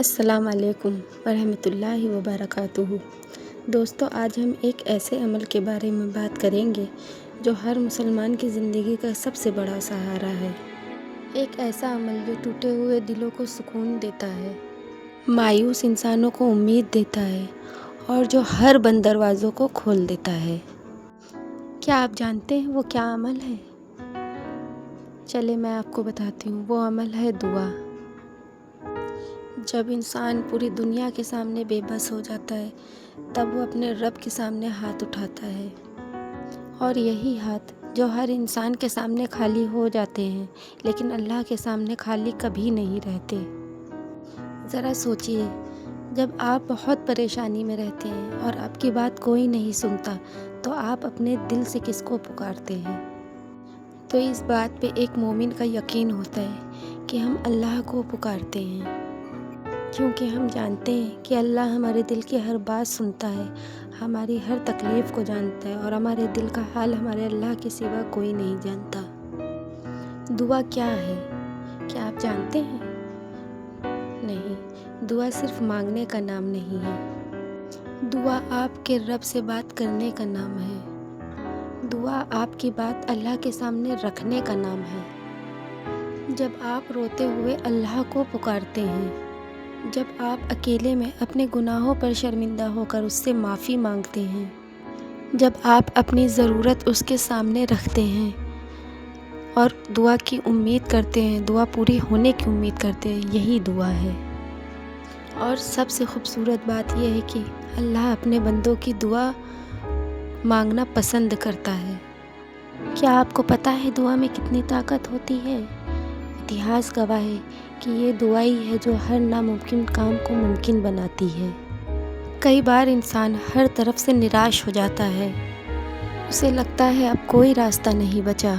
السلام علیکم ورحمۃ اللہ وبرکاتہ۔ دوستو، آج ہم ایک ایسے عمل کے بارے میں بات کریں گے جو ہر مسلمان کی زندگی کا سب سے بڑا سہارا ہے۔ ایک ایسا عمل جو ٹوٹے ہوئے دلوں کو سکون دیتا ہے، مایوس انسانوں کو امید دیتا ہے اور جو ہر بند دروازوں کو کھول دیتا ہے۔ کیا آپ جانتے ہیں وہ کیا عمل ہے؟ چلے میں آپ کو بتاتی ہوں۔ وہ عمل ہے دعا۔ جب انسان پوری دنیا کے سامنے بے بس ہو جاتا ہے، تب وہ اپنے رب کے سامنے ہاتھ اٹھاتا ہے، اور یہی ہاتھ جو ہر انسان کے سامنے خالی ہو جاتے ہیں، لیکن اللہ کے سامنے خالی کبھی نہیں رہتے۔ ذرا سوچئے، جب آپ بہت پریشانی میں رہتے ہیں اور آپ کی بات کوئی نہیں سنتا، تو آپ اپنے دل سے کس کو پکارتے ہیں؟ تو اس بات پہ ایک مومن کا یقین ہوتا ہے کہ ہم اللہ کو پکارتے ہیں، کیونکہ ہم جانتے ہیں کہ اللہ ہمارے دل کی ہر بات سنتا ہے، ہماری ہر تکلیف کو جانتا ہے، اور ہمارے دل کا حال ہمارے اللہ کے سوا کوئی نہیں جانتا۔ دعا کیا ہے؟ کیا آپ جانتے ہیں؟ نہیں، دعا صرف مانگنے کا نام نہیں ہے۔ دعا آپ کے رب سے بات کرنے کا نام ہے۔ دعا آپ کی بات اللہ کے سامنے رکھنے کا نام ہے۔ جب آپ روتے ہوئے اللہ کو پکارتے ہیں، جب آپ اکیلے میں اپنے گناہوں پر شرمندہ ہو کر اس سے معافی مانگتے ہیں، جب آپ اپنی ضرورت اس کے سامنے رکھتے ہیں اور دعا کی امید کرتے ہیں، دعا پوری ہونے کی امید کرتے ہیں، یہی دعا ہے۔ اور سب سے خوبصورت بات یہ ہے کہ اللہ اپنے بندوں کی دعا مانگنا پسند کرتا ہے۔ کیا آپ کو پتہ ہے دعا میں کتنی طاقت ہوتی ہے؟ اتہاس گواہ ہے کہ یہ دعا ہی ہے جو ہر ناممکن کام کو ممکن بناتی ہے۔ کئی بار انسان ہر طرف سے نراش ہو جاتا ہے، اسے لگتا ہے اب کوئی راستہ نہیں بچا،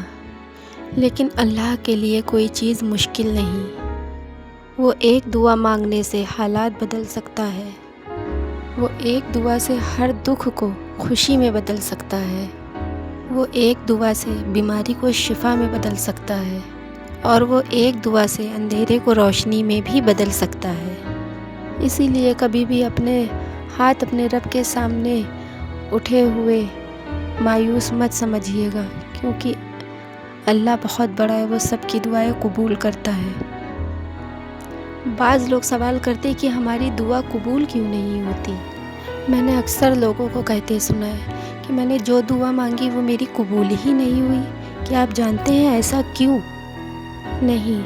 لیکن اللہ کے لیے کوئی چیز مشکل نہیں۔ وہ ایک دعا مانگنے سے حالات بدل سکتا ہے۔ وہ ایک دعا سے ہر دکھ کو خوشی میں بدل سکتا ہے۔ وہ ایک دعا سے بیماری کو شفا میں بدل سکتا ہے، اور وہ ایک دعا سے اندھیرے کو روشنی میں بھی بدل سکتا ہے۔ اسی لیے کبھی بھی اپنے ہاتھ اپنے رب کے سامنے اٹھے ہوئے مایوس مت سمجھیے گا، کیونکہ اللہ بہت بڑا ہے، وہ سب کی دعائیں قبول کرتا ہے۔ بعض لوگ سوال کرتے ہیں کہ ہماری دعا قبول کیوں نہیں ہوتی؟ میں نے اکثر لوگوں کو کہتے سنا ہے کہ میں نے جو دعا مانگی وہ میری قبول ہی نہیں ہوئی۔ کیا آپ جانتے ہیں ایسا کیوں؟ نہیں،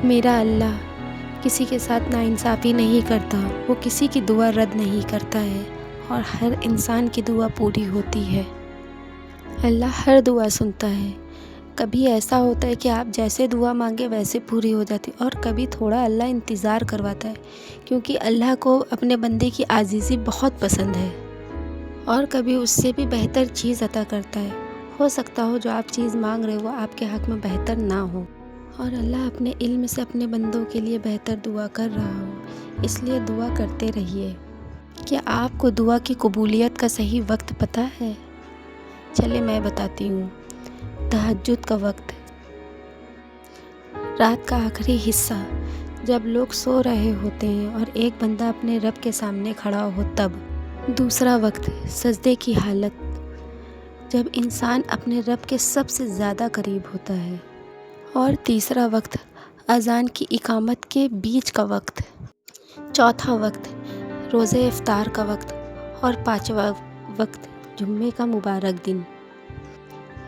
میرا اللہ کسی کے ساتھ ناانصافی نہیں کرتا، وہ کسی کی دعا رد نہیں کرتا ہے، اور ہر انسان کی دعا پوری ہوتی ہے۔ اللہ ہر دعا سنتا ہے۔ کبھی ایسا ہوتا ہے کہ آپ جیسے دعا مانگے ویسے پوری ہو جاتی، اور کبھی تھوڑا اللہ انتظار کرواتا ہے، کیونکہ اللہ کو اپنے بندے کی عاجزی بہت پسند ہے، اور کبھی اس سے بھی بہتر چیز عطا کرتا ہے۔ ہو سکتا ہو جو آپ چیز مانگ رہے ہو وہ آپ کے حق میں بہتر نہ ہو، اور اللہ اپنے علم سے اپنے بندوں کے لیے بہتر دعا کر رہا ہو، اس لیے دعا کرتے رہیے۔ کیا آپ کو دعا کی قبولیت کا صحیح وقت پتہ ہے؟ چلے میں بتاتی ہوں۔ تہجد کا وقت، رات کا آخری حصہ، جب لوگ سو رہے ہوتے ہیں اور ایک بندہ اپنے رب کے سامنے کھڑا ہو تب۔ دوسرا وقت سجدے کی حالت، جب انسان اپنے رب کے سب سے زیادہ قریب ہوتا ہے۔ اور تیسرا وقت اذان کی اقامت کے بیچ کا وقت۔ چوتھا وقت روزہ افطار کا وقت، اور پانچواں وقت جمعے کا مبارک دن۔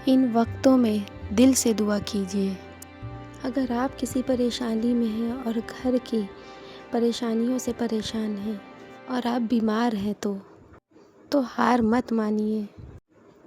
ان وقتوں میں دل سے دعا کیجیے۔ اگر آپ کسی پریشانی میں ہیں اور گھر کی پریشانیوں سے پریشان ہیں اور آپ بیمار ہیں تو ہار مت مانیے،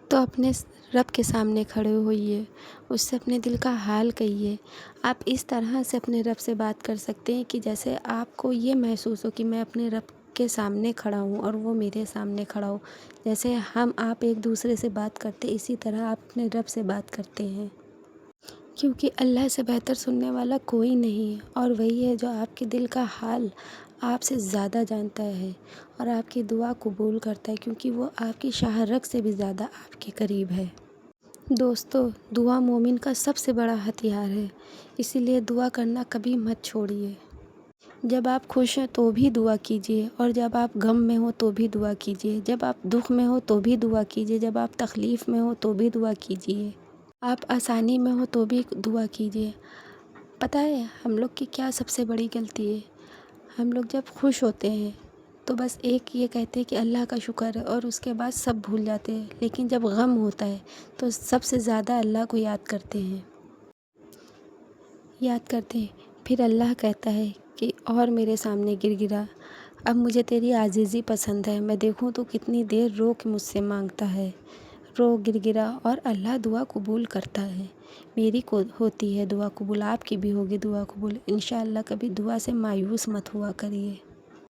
تو اپنے رب کے سامنے کھڑے ہوئیے، اس سے اپنے دل کا حال کہیے۔ آپ اس طرح سے اپنے رب سے بات کر سکتے ہیں کہ جیسے آپ کو یہ محسوس ہو کہ میں اپنے رب کے سامنے کھڑا ہوں اور وہ میرے سامنے کھڑا ہو۔ جیسے آپ ایک دوسرے سے بات کرتے، اسی طرح آپ اپنے رب سے بات کرتے ہیں، کیونکہ اللہ سے بہتر سننے والا کوئی نہیں ہے، اور وہی ہے جو آپ کے دل کا حال آپ سے زیادہ جانتا ہے اور آپ کی دعا قبول کرتا ہے، کیونکہ وہ آپ کی شاہ رگ سے بھی زیادہ آپ کے قریب ہے۔ دوستو، دعا مومن کا سب سے بڑا ہتھیار ہے، اسی لیے دعا کرنا کبھی مت چھوڑیے۔ جب آپ خوش ہیں تو بھی دعا کیجیے، اور جب آپ غم میں ہو تو بھی دعا کیجیے، جب آپ دکھ میں ہو تو بھی دعا کیجیے، جب آپ تکلیف میں ہو تو بھی دعا کیجیے، آپ آسانی میں ہو تو بھی دعا کیجیے۔ پتہ ہے ہم لوگ کی کیا سب سے بڑی غلطی ہے؟ ہم لوگ جب خوش ہوتے ہیں تو بس ایک یہ کہتے ہیں کہ اللہ کا شکر ہے، اور اس کے بعد سب بھول جاتے ہیں، لیکن جب غم ہوتا ہے تو سب سے زیادہ اللہ کو یاد کرتے ہیں، پھر اللہ کہتا ہے کہ اور میرے سامنے گر گرا، اب مجھے تیری عاجزی پسند ہے، میں دیکھوں تو کتنی دیر رو کے مجھ سے مانگتا ہے، رو گر گرا، اور اللہ دعا قبول کرتا ہے۔ میری کو ہوتی ہے دعا قبول، آپ کی بھی ہوگی دعا قبول۔ انشاءاللہ کبھی دعا سے مایوس مت ہوا کریے۔